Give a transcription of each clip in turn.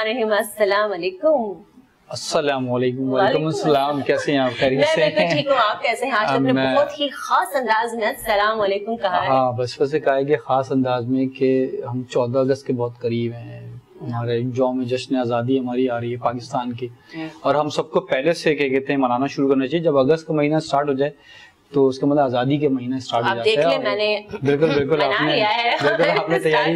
बिस्मिल्लाहिर्रहमानिर्रहीम। अस्सलाम वालेकुम। अस्सलाम वालेकुम। वालेकुम अस्सलाम। कैसे हैं आप? खैरियत से हैं? मैं ठीक हूँ, आप कैसे हैं? आज आपने बहुत ही खास अंदाज में अस्सलाम वालेकुम कहा है। हाँ, बस वैसे कहा है कि खास अंदाज में कि हम 14 अगस्त के बहुत करीब हैं। हमारे यौम जश्न आज़ादी हमारी आ रही है पाकिस्तान की, और हम सबको पहले से क्या कहते हैं मनाना शुरू करना चाहिए। जब अगस्त का महीना स्टार्ट हो जाए तो उसका मतलब आज़ादी के महीना स्टार्ट हो जाता है। मैंने बिल्कुल आपने तैयारी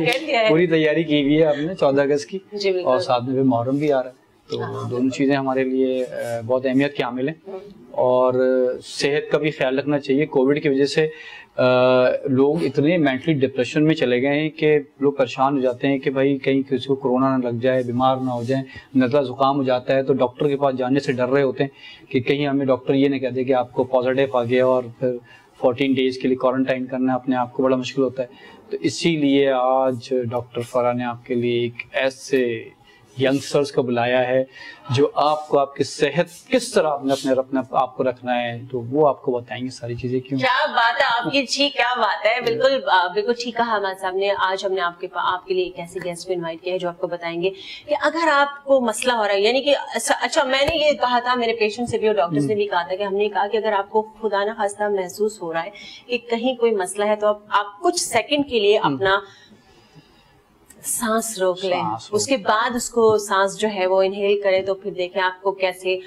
पूरी तैयारी की हुई है आपने 14 अगस्त की, और साथ में मुहर्रम भी आ रहा है, तो दोनों चीज़ें हमारे लिए बहुत अहमियत की हामिल हैं। और सेहत का भी ख्याल रखना चाहिए। कोविड की वजह से लोग इतने मेंटली डिप्रेशन में चले गए हैं कि लोग परेशान हो जाते हैं कि भाई कहीं किसी को कोरोना ना लग जाए, बीमार ना हो जाए, नज़ला ज़ुकाम हो जाता है तो डॉक्टर के पास जाने से डर रहे होते हैं कि कहीं हमें डॉक्टर ये ना कह दे कि आपको पॉजिटिव आ गया और फिर 14 डेज़ के लिए क्वारंटाइन करना अपने आप को बड़ा मुश्किल होता है। तो इसीलिए आज डॉक्टर फरा ने आपके लिए एक ऐसे यंगस्टर्स को बुलाया है जो आपको आपकी सेहत किस तरह अपने आपको रखना है, तो वो आपको बताएंगे सारी चीजें। क्यों? क्या बात है आपकी जी, क्या बात है। बिल्कुल ठीक कहा हमारे साहब ने। आज हमने आपके लिए एक ऐसे गेस्ट को इनवाइट किया है जो आपको बताएंगे कि अगर आपको मसला हो रहा है, यानी कि अच्छा मैंने ये कहा था, मेरे पेशेंट से भी और डॉक्टर्स ने भी कहा था कि हमने कहा कि अगर आपको खुदा ना खास्ता महसूस हो रहा है कि कहीं कोई मसला है तो आप कुछ सेकंड के लिए अपना सांस रोक लें, उसके बाद उसको सांस जो है वो इनहेल करें, तो फिर देखें आपको कैसे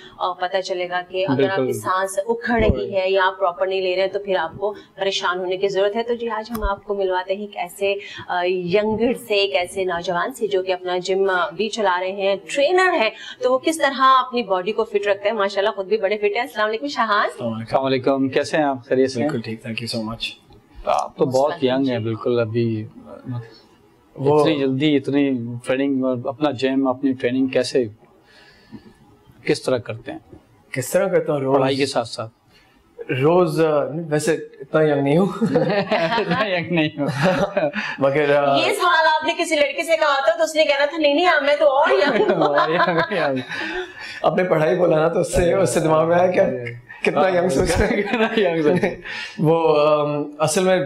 पता चलेगा कि अगर आपकी सांस उखड़ रही है या आप प्रॉपर नहीं ले रहे हैं तो फिर आपको परेशान होने की जरूरत है। तो जी आज हम आपको मिलवाते हैं एक ऐसे यंगर से, एक ऐसे नौजवान से जो कि अपना जिम भी चला रहे हैं, ट्रेनर है, तो वो किस तरह अपनी बॉडी को फिट रखते हैं। माशाल्लाह खुद भी बड़े फिट है। अस्सलाम वालेकुम शाहान। अस्सलाम वालेकुम, कैसे हैं आप? खैरियत से? बिल्कुल ठीक, थैंक यू सो मच। आप तो बहुत यंग है बिल्कुल अभी, वो इतनी जल्दी इतनी ट्रेनिंग और अपना जिम अपनी ट्रेनिंग कैसे किस तरह करते हैं? किस तरह करता हूँ? पढ़ाई के साथ साथ रोज वैसे इतना यंग नहीं हूँ इतना यंग नहीं हूँ मगर ये सवाल आपने किसी लड़के से कहा था तो उसने कहना था नहीं मैं तो और यंग अपने पढ़ाई बोला ना तो उससे दिमाग में आया क्या कितना यंग सोच रहे हैं वो असल में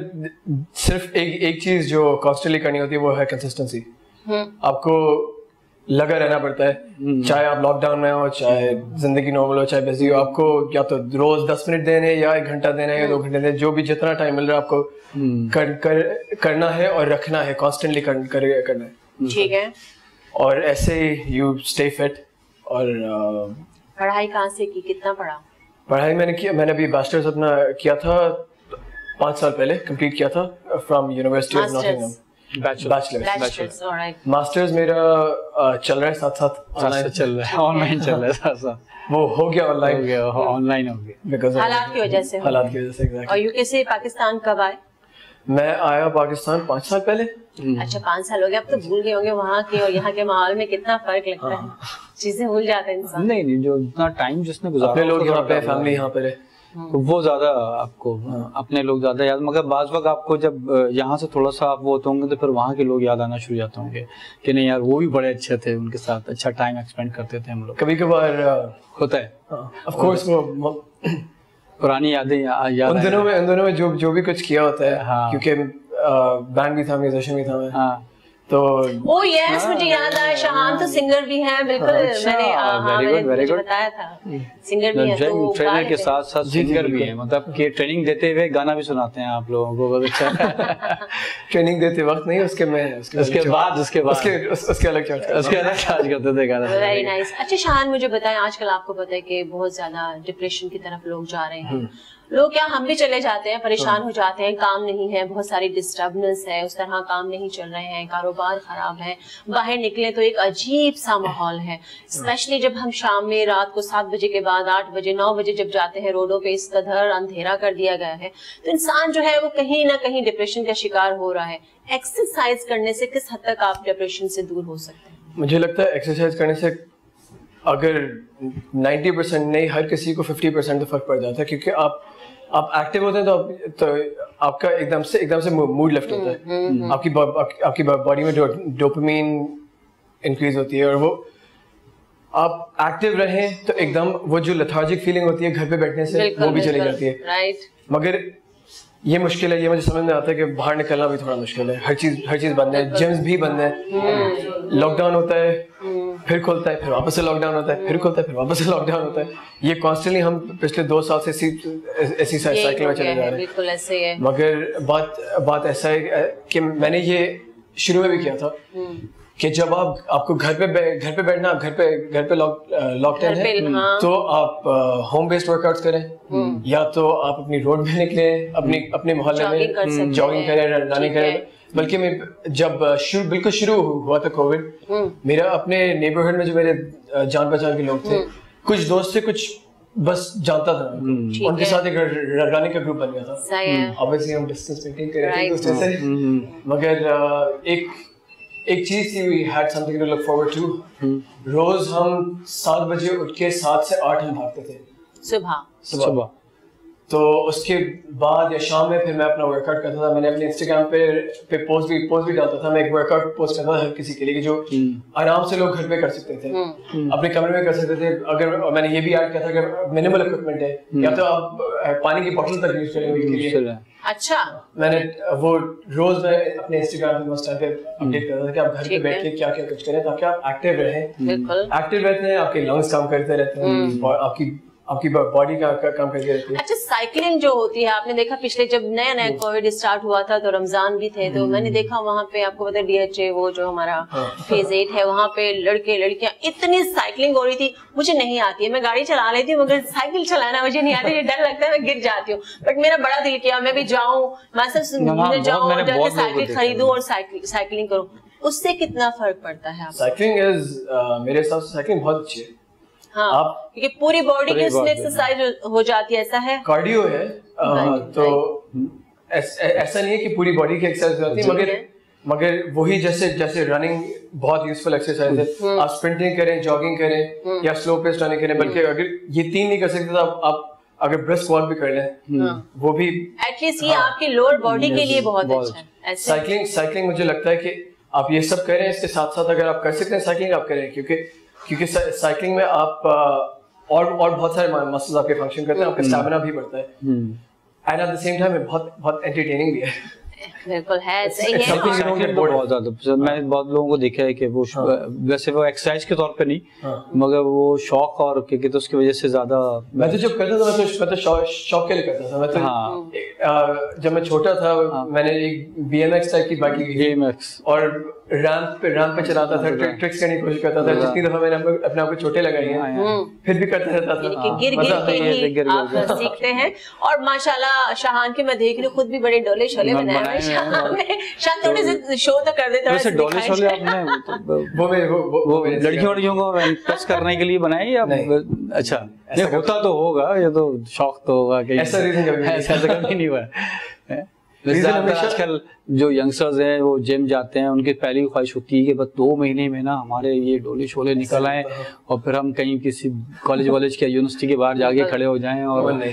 सिर्फ एक चीज जो कॉन्स्टेंटली करनी होती है वो है कंसिस्टेंसी। आपको लगा रहना पड़ता है, चाहे आप लॉकडाउन में हो, चाहे जिंदगी नॉर्मल हो, चाहे बिजी हो, आपको या तो रोज 10 मिनट देने या 1 घंटा देना है या 2 घंटे देने, जो भी जितना टाइम मिल रहा है आपको करना है और रखना है, कॉन्स्टेंटली करना है। ठीक है। और ऐसे यू स्टे फिट। और पढ़ाई कहाँ से की, कितना पढ़ा? पढ़ाई मैंने अभी मास्टर्स अपना किया था 5 साल पहले, कंप्लीट किया था from university of Nottingham. Bachelor. Masters मेरा चल रहा है साथ चल रहा है, ऑनलाइन चल रहा है साथ वो हो गया ऑनलाइन हो गया हालात की वजह से। एग्जैक्टली। और यूके से पाकिस्तान कब आए? मैं आया पाकिस्तान 5 साल पहले। अच्छा 5 साल हो गए, अब तो भूल गए होंगे वहाँ के और यहाँ के माहौल में कितना फर्क लगता है, चीजें भूल जाता है इंसान। नहीं जो इतना टाइम जिसने गुजारा, अपने लोग यहाँ पे, फैमिली यहाँ पे रहे, तो वो ज्यादा आपको अपने लोग ज्यादा याद, मगर बाज वक्त आपको जब यहाँ से थोड़ा सा आप वो होते होंगे तो फिर वहाँ के लोग याद आना शुरू जाते होंगे कि नहीं यार वो भी बड़े अच्छे थे, उनके साथ अच्छा टाइम एक्सपेंड करते थे हम लोग। कभी कभार होता है ऑफ कोर्स, वो पुरानी यादें याद उन दिनों में जो भी कुछ किया होता है। हाँ। क्योंकि बैंड भी था, म्यूजिशियन भी था मैं। हाँ। तो यस मुझे याद आया, शाहान तो सिंगर भी हैं। बिल्कुल। मैंने बताया था सिंगर भी हैं, तो ट्रेनर के साथ साथ सिंगर भी हैं, मतलब कि ट्रेनिंग देते हुए गाना भी सुनाते हैं आप लोगों को, बहुत अच्छा ट्रेनिंग देते वक्त नहीं, उसके बाद उसके अलग चार्ज करते थे गाना। Very nice. अच्छा शाहान मुझे बताएं, आजकल आपको पता है कि बहुत ज्यादा डिप्रेशन की तरफ लोग जा रहे हैं, लोग क्या हम भी चले जाते हैं, परेशान हो जाते हैं, काम नहीं है, बहुत सारी डिस्टर्बेंस है, उस तरह काम नहीं चल रहे हैं, कारोबार खराब है, बाहर निकले तो एक अजीब सा माहौल है, स्पेशली जब हम शाम में रात को 7 बजे के बाद 8 बजे 9 बजे जब जाते हैं, रोडों पे इस कदर अंधेरा कर दिया गया है, तो इंसान जो है वो कहीं ना कहीं डिप्रेशन का शिकार हो रहा है। एक्सरसाइज करने से किस हद तक आप डिप्रेशन से दूर हो सकते हैं? मुझे लगता है एक्सरसाइज करने से अगर 90% नहीं, हर किसी को 50% तो फर्क पड़ जाता है, क्योंकि आप एक्टिव होते हैं तो आपका एकदम से मूड लिफ्ट होता है, आपकी बॉडी में डोपामिन इंक्रीज होती है, और वो आप एक्टिव रहें तो एकदम वो जो लेथार्जिक फीलिंग होती है घर पे बैठने से वो भी चली जाती है। राइट। मगर ये मुश्किल है, ये मुझे समझ में आता है कि बाहर निकलना भी थोड़ा मुश्किल है, हर चीज बंद है, जिम्स भी बंद है, लॉकडाउन होता है, फिर खुलता है, फिर वापस से लॉकडाउन होता है, फिर खुलता है, फिर वापस से लॉकडाउन होता है। ये कॉन्स्टेंटली हम पिछले 2 साल से ऐसी साइकिल में चले जा रहे हैं। बिल्कुल ऐसे है। मगर बात ऐसा है कि मैंने ये शुरू में भी किया था कि जब आपको घर पे बैठना, घर पे लॉकडाउन है, तो आप होम बेस्ड वर्कआउट्स करें, या तो आप अपनी रोड में निकले, अपने मोहल्ले में जॉगिंग करें, रनिंग करें। बल्कि मैं जब बिल्कुल शुरू हुआ था कोविड, मेरा अपने नेबरहुड में जो मेरे जान पहचान के लोग थे, कुछ दोस्त थे, कुछ बस जानता था, उनके साथ एक रनिंग का ग्रुप बन गया था। ऑब्वियसली हम डिस्टेंस मेंटेन कर रहे थे दूसरे से, मगर एक चीज थी, we had something to look forward to। रोज हम 7 बजे उठ के 7 से 8 हम भागते थे सुबह। तो उसके बाद या शाम में फिर मैं अपना वर्कआउट करता था। मैंने अपने इंस्टाग्राम पे पोस्ट भी डालता था। मैं एक वर्कआउट पोस्ट करता था हर किसी के लिए जो आराम से लोग घर पे कर सकते थे, अपने कमरे में कर सकते थे। अगर मैंने ये भी ऐड किया था, अगर मिनिमल इक्विपमेंट है, या तो आप पानी की बोतल तक यूज करेंगे के लिए। अच्छा, मैंने वो रोज मैं अपने इंस्टाग्राम पे उस टाइम पे अपडेट करता था कि आप घर पे बैठ के क्या क्या कुछ करें ताकि आप एक्टिव रहते हैं, आपके लंग्स काम करते रहते हैं और आपकी बॉडी का काम करती रहती है। अच्छा, साइकिलिंग जो होती है, आपने देखा पिछले जब नया कोविड स्टार्ट हुआ था तो रमजान भी थे, तो मैंने देखा वहाँ पे, आपको पता है DHA वो जो हमारा फेज 8 है, वहाँ पे लड़के लड़कियां इतनी साइकिलिंग हो रही थी। मुझे नहीं आती है, मैं गाड़ी चला लेती हूँ मगर साइकिल चलाना मुझे नहीं आती, डर लगता है मैं गिर जाती हूँ। बट मेरा बड़ा दिल किया मैं भी जाऊँ, मैं सब जाऊँ, साइकिल खरीदूं और साइकिलिंग करूँ। उससे कितना फर्क पड़ता है? साइकिलिंग मेरे हिसाब से साइकिलिंग बहुत अच्छी है। हाँ, क्योंकि पूरी बॉडी की उसमें एक्सरसाइज हो जाती है, ऐसा है, कार्डियो है। तो ऐसा नहीं है कि पूरी बॉडी की एक्सरसाइज होती है, मगर वही जैसे रनिंग बहुत यूजफुल एक्सरसाइज है। आप स्प्रिंटिंग करें, जॉगिंग करें या स्लो पेस रनिंग करें, बल्कि अगर ये 3 नहीं कर सकते तो आप अगर ब्रेस्ट वॉक भी कर लें, वो भी एटलीस्ट ये आपकी लोअर बॉडी के लिए बहुत अच्छा है। साइकिलिंग मुझे लगता है कि आप ये सब करें, इसके साथ साथ अगर आप कर सकते हैं साइकिलिंग आप करें, क्योंकि साइकिलिंग में आप और बहुत सारे मसल्स आपके फंक्शन करते हैं, आपका स्टैमिना भी बढ़ता है, and at the same time बहुत एंटरटेनिंग भी है। बिल्कुल है, सही है। बहुत ज्यादा मैं बहुत लोगों को देखा है कि वो वैसे वो एक्सरसाइज के तौर पे नहीं, मगर वो शौक और क्योंकि तो उसकी वजह से ज्यादा। मैं तो जब करता था मैं तो शौक के लिए करता था। मैं तो जब मैं छोटा था मैंने एक BMX टाइप की बाइक ली और रैंप पे चलाता था, ट्रिक्स करने की कोशिश करता था। जितनी दफा मैंने अपने आप को चोटें लगाई हैं, फिर भी करता रहता था। गिर के आप सीखते हैं। और माशाल्लाह शाहान के मैं देख रही हूँ खुद भी बड़े डोले शोले बनाए हैं। शान थोड़े से शो तो कर देता है। डोले शोले आपने वो लड़कियों को इम्प्रेस करने के लिए बनाए या? अच्छा, ये होता तो होगा, ये तो शौक तो होगा कि ऐसा कभी नहीं हुआ। आजकल जो यंगस्टर्स हैं वो जिम जाते हैं, उनकी पहली ख्वाहिश होती है कि बस 2 महीने में ना हमारे ये डोले शोले निकल आए और फिर हम कहीं किसी कॉलेज के यूनिवर्सिटी के बाहर जाके खड़े हो जाएं और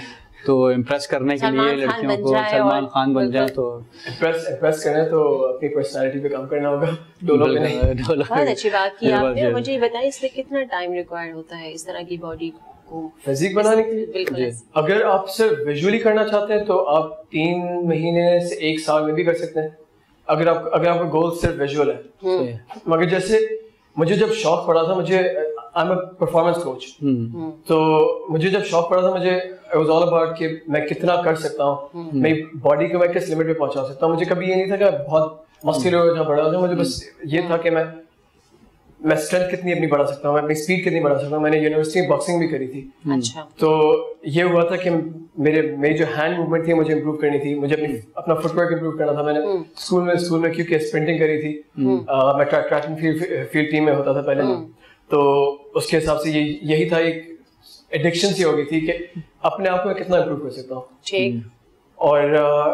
तो इम्प्रेस करने के लिए लड़कियों को सलमान खान बन जाए। तो इम्प्रेस करना तो अपनी पर्सनालिटी पे काम करना होगा, डोलों पे नहीं। बहुत अच्छी बात की आपने। मुझे बताइए इसमें कितना टाइम रिक्वायर्ड होता है इस तरह की बॉडी फिजिक बनाने के लिए? अगर आप सिर्फ विजुअली करना चाहते हैं तो आप 3 महीने से 1 साल में भी कर सकते हैं, अगर आपका गोल सिर्फ विजुअल है। मगर जैसे मुझे जब शौक पड़ा था, मुझे I am a performance coach, तो मुझे जब शौक पड़ा था, मुझे इट वाज ऑल अबाउट कि मैं कितना कर सकता हूँ, मेरी बॉडी को मैं किस लिमिट पे पहुंचा सकता हूँ। मुझे कभी ये नहीं था कि बहुत मस्कुलर हो बड़ा हो, मुझे बस ये था कि मैं स्ट्रेंथ कितनी अपनी बढ़ा सकता हूँ, मैं अपनी स्पीड कितनी बढ़ा सकता हूँ। मैंने यूनिवर्सिटी में बॉक्सिंग भी करी थी। अच्छा। तो ये हुआ था कि मेरी जो हैंड मूवमेंट थी मुझे इम्प्रूव करनी थी, मुझे अपना फुटवर्क इम्प्रूव करना था। मैंने स्कूल में क्योंकि स्प्रिंटिंग करी थी, मैं ट्रैक एंड फील्ड टीम में होता था पहले, तो उसके हिसाब से यही था, एक एडिक्शन सी हो गई थी कि अपने आप को कितना इम्प्रूव कर सकता हूँ। और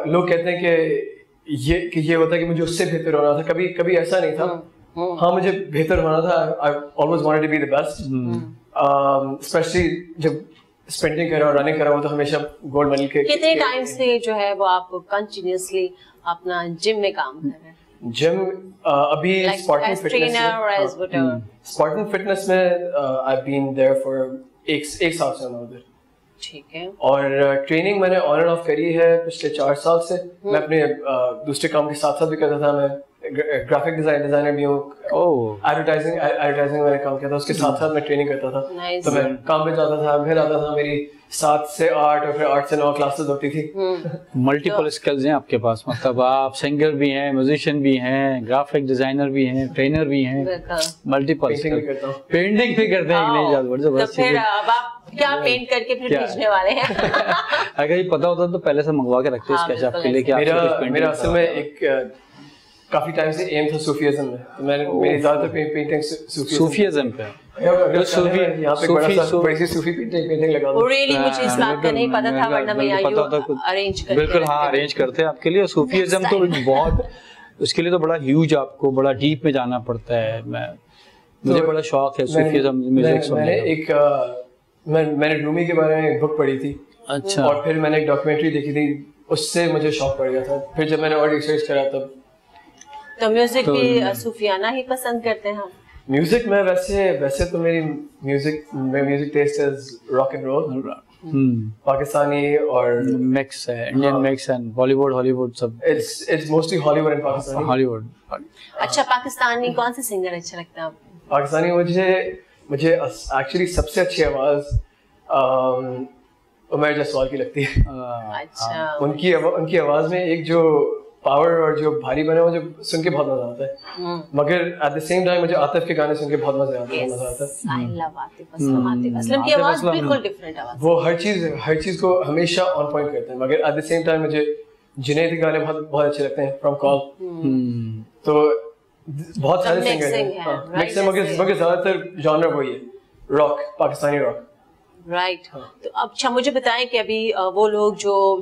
लोग कहते हैं कि ये होता है कि मुझे उससे बेहतर होना था। कभी ऐसा नहीं था। हाँ, मुझे बेहतर होना था। I always wanted to be the best, especially जब स्प्रिंटिंग कर रहा हूँ, रनिंग कर रहा हूँ, तो हमेशा गोल्ड मेडल के। कितने टाइम से जो है वो आप कंटिन्यूअसली अपना जिम में काम कर रहे हैं? जिम अभी स्पार्टन फिटनेस में I've been there for एक साल से उधर। ठीक है। और ट्रेनिंग मैंने ऑन एंड ऑफ करी है पिछले 4 साल से। मैं अपने दूसरे काम के साथ साथ भी करता था। मैं ग्राफिक डिजाइनर भी हूँ। एडवर्टाइजिंग मैंने काम किया था, उसके साथ साथ मैं ट्रेनिंग करता था। तो मैं काम पे जाता था, घर आता था, मेरी 7 से 8 और फिर 8 से 9 क्लासेस होती थी। मल्टीपल स्किल्स हैं आपके पास, मतलब आप सिंगर भी हैं, म्यूजिशियन भी हैं, ग्राफिक डिजाइनर भी हैं, ट्रेनर भी हैं, मल्टीपल पेंटिंग भी करते हैं। नहीं जबरदस्त। तो फिर अब आप क्या पेंट करके फिर भेजने वाले हैं? अगर ये पता होता तो पहले से मंगवा के रखते स्केच आपके लिए। क्या मेरा असल में एक काफी टाइम से एम था सूफीज़म में, तो मैंने मेरी ज्यादातर पेंटिंग सूफीज़म पे बड़ी सी सूफी पेंटिंग लगा दूं। रियली मुझे इस बात का नहीं पता था, वरना मैं अरेंज करके बिल्कुल हाँ अरेंज करते हैं आपके लिए। सूफीज़म तो बहुत, उसके लिए तो बड़ा ह्यूज, आपको बड़ा डीप में जाना पड़ता है। मुझे बड़ा शौक है सूफीज़म म्यूजिक सुनने का। मैंने रूमी के बारे में एक बुक पढ़ी थी। अच्छा। और फिर मैंने एक डॉक्यूमेंट्री देखी थी, उससे मुझे शौक पड़ गया था। फिर जब मैंने और रिसर्च करा तब तो म्यूजिक भी सूफियाना ही पसंद करते हैं हम। म्यूजिक में वैसे तो मेरी music taste is rock and roll, Pakistani और मिक्स है, Indian mix and Bollywood Hollywood सब। It's mostly Hollywood and Pakistani. Hollywood. अच्छा, पाकिस्तानी कौन से सिंगर अच्छा लगता है आपको? पाकिस्तानी मुझे एक्चुअली सबसे अच्छी आवाज उमर जसवाल की लगती है। अच्छा। उनकी आवाज में एक जो पावर और जो भारी बने मुझे सुन के बहुत मजा आता है। मगर एट द सेम टाइम मुझे आतिफ के गाने सुन के बहुत मजा आता है। I love Atif Aslam. आतिफ असलम की आवाज बिल्कुल डिफरेंट आवाज। वो हर चीज को हमेशा ऑन पॉइंट करते हैं। मगर एट द सेम टाइम मुझे जुनैद के गाने बहुत अच्छे लगते हैं, फ्रॉम कॉल। तो बहुत सारे सिंगर हैं मिक्स है, मगर ज्यादातर जॉनर वही है, रॉक, पाकिस्तानी रॉक। राइट। तो अच्छा मुझे बताएं कि अभी वो लोग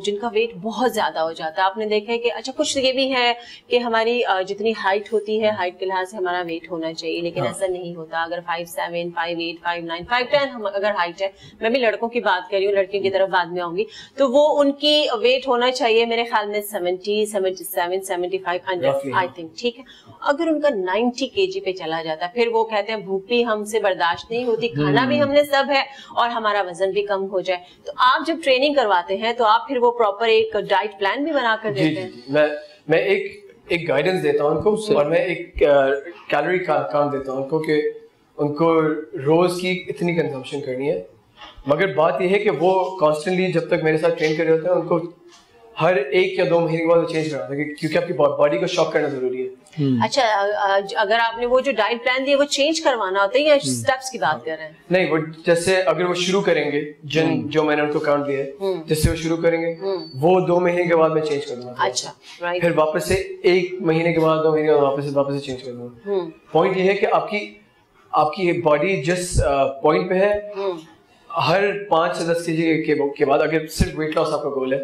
जिनका वेट बहुत ज्यादा हो जाता है, आपने देखा है कि अच्छा कुछ ये भी है कि हमारी जितनी हाइट होती है, हाइट के लिहाज से हमारा वेट होना चाहिए, लेकिन ऐसा नहीं होता। अगर 5'7", 5'8", 5'9", 5'10" हम अगर हाइट है, मैं भी लड़कों की बात कर रही हूँ, लड़कियों की तरफ बाद में आऊंगी, तो वो उनकी वेट होना चाहिए मेरे ख्याल में 70, 77, 75 अंडर, आई थिंक, ठीक है। अगर उनका 90 kg पे चला जाता है, फिर वो कहते हैं भूख भी हमसे बर्दाश्त नहीं होती, खाना भी हमने सब है और हमारा वजन भी कम हो जाए। तो आप जब ट्रेनिंग करवाते हैं तो आप फिर वो प्रॉपर एक डाइट प्लान भी बनाकर देते हैं? मैं एक गाइडेंस देता हूं उनको, और मैं एक कैलोरी काउंट देता हूं उनको कि उनको रोज की इतनी कंजम्पशन करनी है। मगर बात यह है कि वो कॉन्स्टेंटली जब तक मेरे साथ ट्रेन कर रहे होते हैं, उनको हर 1 या 2 महीने के बाद चेंज कराते हैं, क्योंकि आपकी बॉडी को शॉक करना जरूरी है। अच्छा, अगर आपने वो जो डाइट प्लान दिया वो चेंज करवाना होता है या स्टेप्स की बात कर रहे हैं? नहीं, वो जैसे अगर वो शुरू करेंगे, जो मैंने उनको काउंट दिया है, जिससे वो शुरू करेंगे, वो 2 महीने के बाद मैं चेंज कर दूंगा। अच्छा, राइट। फिर वापस से 1 महीने के बाद, 2 महीने के बाद वापस से चेंज कर दूंगा। पॉइंट ये है कि आपकी बॉडी जिस पॉइंट पे है, हर 5 से 10 kg के बाद, अगर सिर्फ वेट लॉस आपका गोल है,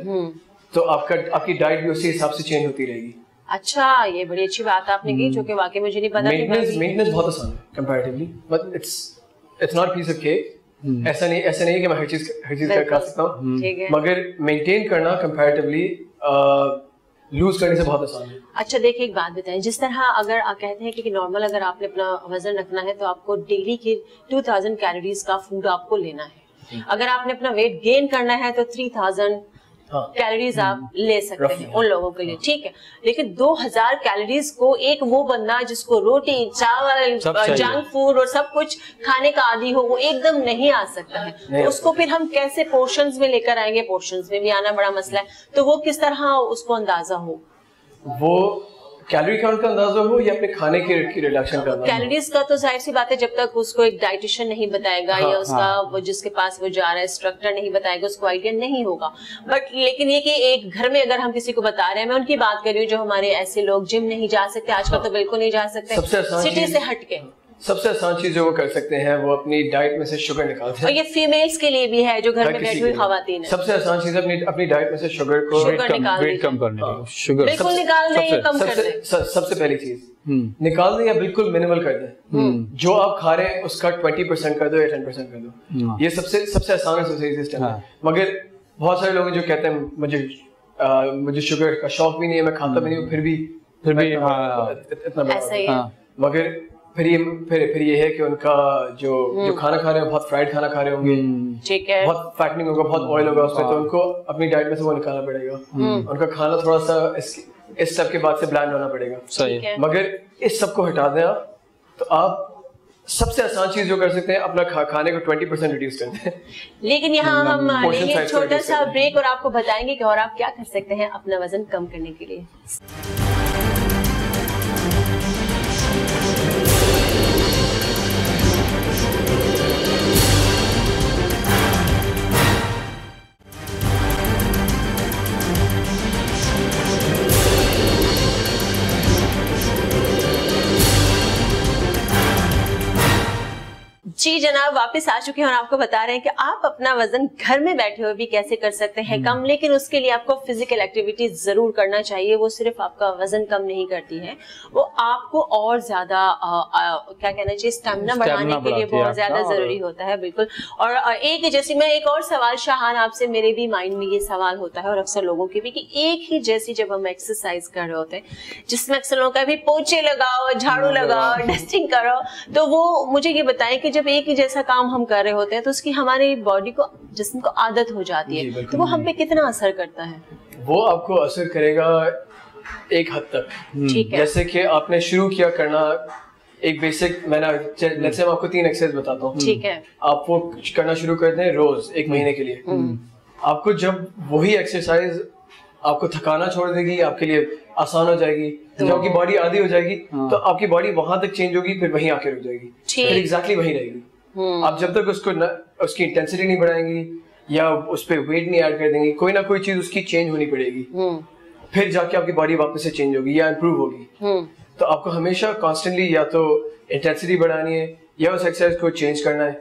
तो आपकी डाइट भी उसी हिसाब से चेंज होती रहेगी। अच्छा, ये बड़ी अच्छी बात आपने की, जो कि वाकई मुझे नहीं पता। मेंटेनेंस बहुत आसान है comparatively, but it's not piece of cake. ऐसा नहीं है कि मैं हर चीज कर सकता हूँ, मगर मेंटेन करना कंपैरेटिवली लूज करने से बहुत आसान है। अच्छा, देखिए एक बात बताएं, जिस तरह अगर आप कहते हैं कि नॉर्मल अगर आपने अपना वजन रखना है तो आपको डेली के 2000 कैलोरीज का फूड आपको लेना है। अगर आपने अपना वेट गेन करना है तो 3000 कैलोरीज आप ले सकते हैं उन लोगों के लिए, ठीक है। लेकिन 2000 कैलोरीज को एक वो बंदा जिसको रोटी, चावल, जंक फूड और सब कुछ खाने का आदी हो, वो एकदम नहीं आ सकता है। तो उसको फिर हम कैसे पोर्शंस में लेकर आएंगे? पोर्शंस में भी आना बड़ा मसला है, तो वो किस तरह उसको अंदाजा हो? वो कैलोरी काउंट का अंदाजा हो या अपने खाने की रिडक्शन का? कैलोरीज का तो जाहिर सी बात है, जब तक उसको एक डाइटिशियन नहीं बताएगा या उसका वो जिसके पास वो जा रहा है इंस्ट्रक्टर नहीं बताएगा, उसको आइडिया नहीं होगा। बट लेकिन ये कि एक घर में अगर हम किसी को बता रहे हैं, मैं उनकी बात कर रही हूँ जो हमारे ऐसे लोग जिम नहीं जा सकते आजकल, तो बिल्कुल नहीं जा सकते, सिटी से हटके। सबसे आसान चीज जो वो कर सकते हैं, वो अपनी डाइट में से शुगर निकालते हैं। और ये फीमेल्स के लिए भी है जो घर में बैठी हुई खवातीन है। सबसे आसान चीज अपनी डाइट में से शुगर वेट कम करने के लिए शुगर बिल्कुल निकाल दें, कम कर दें। सबसे पहली चीज निकाल दें या बिल्कुल मिनिमल कर दें। जो आप खा रहे हैं उसका 20% कर दो या 10% कर दो। ये सबसे आसान और सबसे इजी स्टेप है। मगर बहुत सारे लोग जो कहते हैं मुझे शुगर का शौक भी नहीं है, मैं खाता भी नहीं हूँ, फिर भी इतना मगर फिर ये है कि उनका जो खाना खा रहे हैं बहुत फ्राइड खाना खा रहे होंगे, ठीक है, बहुत फैटनिंग होगा, बहुत ऑयल होगा उसमें, तो उनको अपनी डाइट में से वो निकालना पड़ेगा। उनका खाना थोड़ा सा इस सब के बाद से ब्लैंड होना पड़ेगा। सही है। मगर इस सब को हटा दें आप, तो आप सबसे आसान चीज जो कर सकते हैं अपना खाने को 20% रिड्यूस कर दें। लेकिन यहाँ हम लेंगे छोटा सा ब्रेक और आपको बताएंगे कि और आप क्या कर सकते हैं अपना वजन कम करने के लिए। जी जनाब, वापस आ चुके हैं और आपको बता रहे हैं कि आप अपना वजन घर में बैठे हुए भी कैसे कर सकते हैं कम, लेकिन उसके लिए आपको फिजिकल एक्टिविटी जरूर करना चाहिए। वो सिर्फ आपका वजन कम नहीं करती है, वो आपको और ज्यादा क्या कहना चाहिए, स्टेमिना बढ़ाने के लिए बहुत ज्यादा जरूरी होता है। बिल्कुल। और जैसे मैं एक और सवाल शाहान आपसे, मेरे भी माइंड में ये सवाल होता है और अक्सर लोगों के भी, कि एक ही जैसी जब हम एक्सरसाइज कर रहे होते हैं, जिसमें अक्सर लोगों का भी पोछे लगाओ, झाड़ू लगाओ, डस्टिंग करो, तो वो मुझे ये बताएं कि जब एक ही जैसा काम हम कर रहे होते हैं तो उसकी हमारी बॉडी को, जिस्म को आदत हो जाती है, तो वो हम पे कितना असर करता है? वो आपको असर करेगा एक हद तक। ठीक है। जैसे कि आपने शुरू किया करना एक बेसिक, मैं आपको 3 एक्सरसाइज बताता हूँ। ठीक है। आप वो करना शुरू कर दें रोज 1 महीने के लिए। आपको जब वही एक्सरसाइज आपको थकाना छोड़ देगी, आपके लिए आसान हो जाएगी, जब आपकी बॉडी आदी हो जाएगी तो आपकी बॉडी वहां तक चेंज होगी, फिर वहीं आके रुक जाएगी, फिर एग्जैक्टली वहीं रहेगी। आप जब तक उसकी इंटेंसिटी नहीं बढ़ाएंगी या उस पर वेट नहीं ऐड कर देंगी, कोई ना कोई चीज उसकी चेंज होनी पड़ेगी, फिर जाके आपकी बॉडी वापस से चेंज होगी या इम्प्रूव होगी। तो आपको हमेशा कॉन्स्टेंटली या तो इंटेंसिटी बढ़ानी है या उस एक्सरसाइज को चेंज करना है,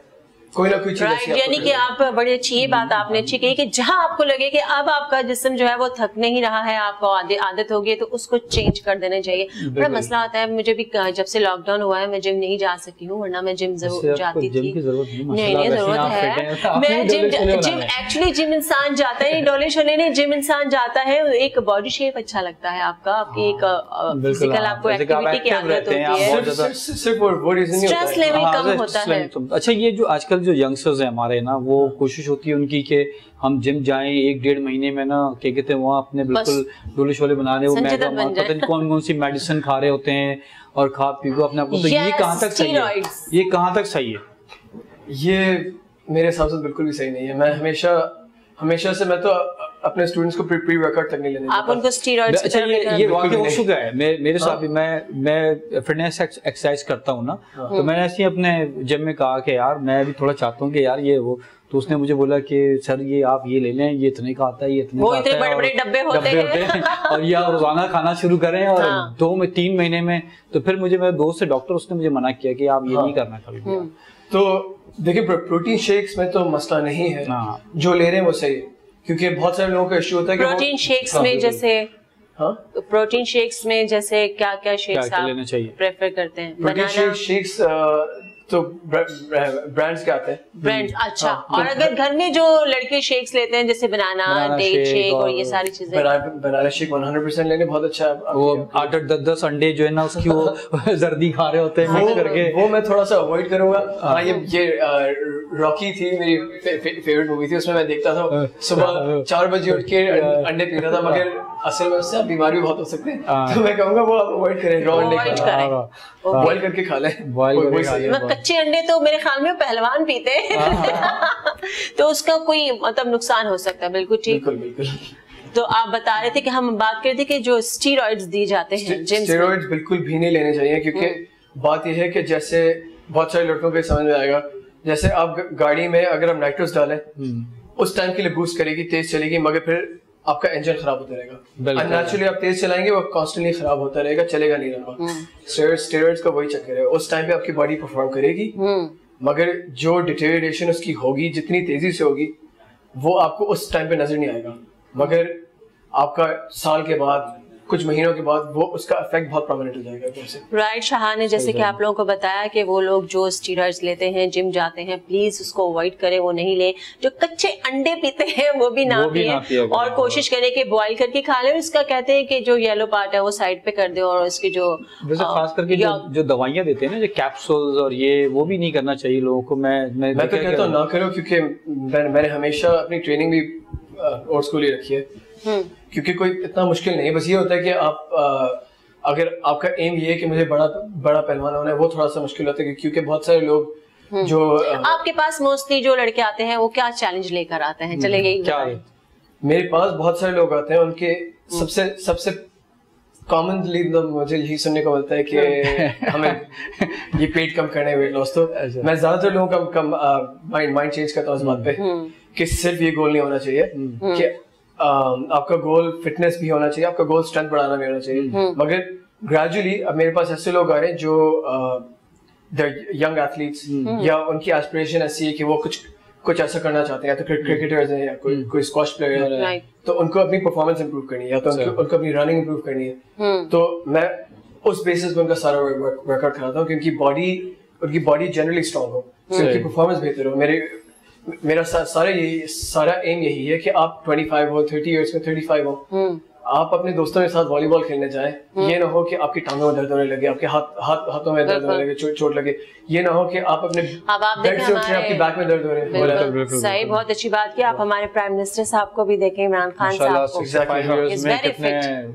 कोई ना कोई चीज। यानी कि आप बड़ी अच्छी ये बात आपने अच्छी कही कि जहां आपको लगे कि अब आपका जिस्म जो है वो थक नहीं रहा है, आपको आदत हो गई, तो उसको चेंज कर देना चाहिए। बड़ा मसला आता है, मुझे भी जब से लॉकडाउन हुआ है मैं जिम नहीं जा सकी हूँ, वरना मैं जिम जरूर जाती थी। नहीं जरूरत है, मैं जिम एक्चुअली जिम इंसान जाता है, डोले शोले नहीं, जिम इंसान जाता है, एक बॉडी शेप अच्छा लगता है आपका, आपकी एक फिजिकल आपको एक्टिविटी की आदत होती है, स्ट्रेस लेवल कम होता है। अच्छा, ये जो आजकल जो यंगस्टर्स हैं हमारे ना, वो कोशिश होती है उनकी कि हम जिम जाएं, 1-1.5 महीने में ना क्या कहते हैं वहाँ अपने बिल्कुल डोले शोले बना रहे हो, पता नहीं कौन सी मेडिसिन खा रहे होते हैं और खा पी को अपने आप को, तो ये कहाँ तक सही है? ये कहाँ तक सही है? ये मेरे हिसाब से बिल्कुल भी सही नहीं है। मैं हमेशा से मैं तो अपने स्टूडेंट्स को प्री वर्कआउट तक नहीं लेने देता। आप उनको स्टेरॉइड्स अच्छा, ये वाकई हो चुका है मेरे साथ भी। मैं फिटनेस एक्सरसाइज करता हूँ ना, तो मैंने ऐसे अपने जिम में कहा कि यार मैं भी थोड़ा चाहता हूँ कि यार ये वो, तो उसने मुझे बोला कि सर ये आप ये ले लें, ये इतने का आता है, ये इतने का आता है, बड़े-बड़े डब्बे होते हैं और ये आप रोजाना खाना शुरू करें और 2-3 महीने में, तो फिर मुझे मेरे दोस्त से डॉक्टर उसने मुझे मना किया कि आप ये नहीं करना कभी। तो देखिए प्रोटीन शेक्स में तो मसला नहीं है, जो ले रहे हैं वो सही है, क्योंकि बहुत सारे लोगों का इश्यू होता है कि प्रोटीन शेक्स में जैसे प्रोटीन शेक्स में जैसे क्या शेक्स आप प्रेफर करते हैं? प्रोटीन शेक्स तो ब्रांड्स के आते हैं। ब्रांड्स, अच्छा। और अगर घर में जो लड़के शेक्स लेते हैं जैसे बनाना डेट शेक और ये सारी चीजें, बनाना शेक 100% लेने बहुत अच्छा है। वो 8-10 अंडे जो है ना उसकी वो जर्दी खा रहे होते हैं मिक्स करके, वो मैं थोड़ा सा अवॉइड करूंगा। हाँ, ये रॉकी थी मेरी फेवरेट मूवी थी, उसमें मैं देखता था सुबह 4 बजे उठ के अंडे पीता था, मगर असल में उससे बीमार भी बहुत हो सकते हैं, तो मैं कहूँगा वो आप अवॉइड करें, रॉ अंडे बॉइल करके खा लें। कच्चे अंडे तो मेरे ख्याल में पहलवान पीते तो उसका कोई मतलब नुकसान हो सकता है। बिल्कुल ठीक, बिल्कुल। तो आप बता रहे थे कि हम बात करते कि जो स्टेरॉइड्स दी जाते हैं जिम, स्टेरॉइड्स बिल्कुल भी नहीं लेने चाहिए, क्योंकि बात यह है कि जैसे बहुत सारे लड़कों को समझ में आएगा, जैसे आप गाड़ी में अगर हम नाइट्रोस डालें उस टाइम के लिए बूस्ट करेगी, तेज चलेगी, मगर फिर आपका इंजन खराब होता रहेगा। अननेचुरली आप तेज चलाएंगे वो कॉन्स्टेंटली खराब होता रहेगा, चलेगा नहीं रहेगा। स्टेरॉइड्स का वही चक्कर है, उस टाइम पे आपकी बॉडी परफॉर्म करेगी, मगर जो डिटेरियोरेशन उसकी होगी जितनी तेजी से होगी वो आपको उस टाइम पे नजर नहीं आएगा, मगर आपका साल के बाद कुछ महीनों के बाद वो उसका इफेक्ट बहुत परमानेंट हो जाएगा। राइट शाह ने जैसे कि आप लोगों को बताया कि वो लोग जो स्टीरॉइड्स लेते हैं, जिम जाते हैं, प्लीज उसको अवॉइड करें, वो नहीं लें। जो कच्चे अंडे पीते हैं वो भी ना पिए और कोशिश करें कि बॉईल करके खा लें। इसका कहते हैं कि जो येलो पार्ट है वो साइड पे कर दे और इसकी जो खास करके जो दवाइयाँ देते हैं ना, जो कैप्सूल्स और ये, वो भी नहीं करना चाहिए लोगों को। मैं तो कहता हूँ ना करो, क्योंकि मैंने हमेशा अपनी ट्रेनिंग भी ओल्ड स्कूल ही रखी है, क्योंकि कोई इतना मुश्किल नहीं है। बस ये होता है कि आप अगर आपका एम ये है कि मुझे बड़ा पहलवान होना है, वो थोड़ा सा मुश्किल होता है, क्योंकि बहुत सारे लोग जो आपके पास मोस्टली जो लड़के आते हैं वो क्या चैलेंज लेकर आते हैं? चले यही क्या मेरे पास बहुत सारे लोग आते हैं, उनके सबसे कॉमनली मुझे यही सुनने को मिलता है कि हमें ये पेट कम करना है, वेट लॉस। तो मैं ज्यादातर लोगों का माइंड चेंज करता हूँ इस बात पे कि सिर्फ ये गोल नहीं होना चाहिए कि आपका गोल फिटनेस भी होना चाहिए, आपका गोल स्ट्रेंथ बढ़ाना भी होना चाहिए। मगर ग्रेजुअली अब मेरे पास ऐसे लोग आ रहे हैं जो यंग एथलीट्स या उनकी एस्पिरेशन ऐसी है कि वो कुछ ऐसा करना चाहते हैं, या तो क्रिकेटर्स हैं या कोई स्क्वॉश प्लेयर है, तो उनको अपनी परफॉर्मेंस इंप्रूव करनी है, या तो उनको अपनी रनिंग इंप्रूव करनी है। तो मैं उस बेसिस पे उनका सारा वर्कआउट कराता हूँ कि उनकी बॉडी जनरली स्ट्रांग हो, उनकी परफॉर्मेंस बेहतर हो। मेरा सारा एम यही है कि आप 25 हो, 30 इयर्स में 35 हो, आप अपने दोस्तों के साथ वॉलीबॉल खेलने जाएं, ये ना हो कि आपकी टांगों में दर्द होने लगे, आपके हाथों में दर्द होने लगे, चोट लगे। ये ना हो कि आप अपने बेड से उठे आपकी बैक में दर्द हो रहे हैं। सही, बहुत अच्छी बात की। आप हमारे प्राइम मिनिस्टर साहब को भी देखें, इमरान खान साहब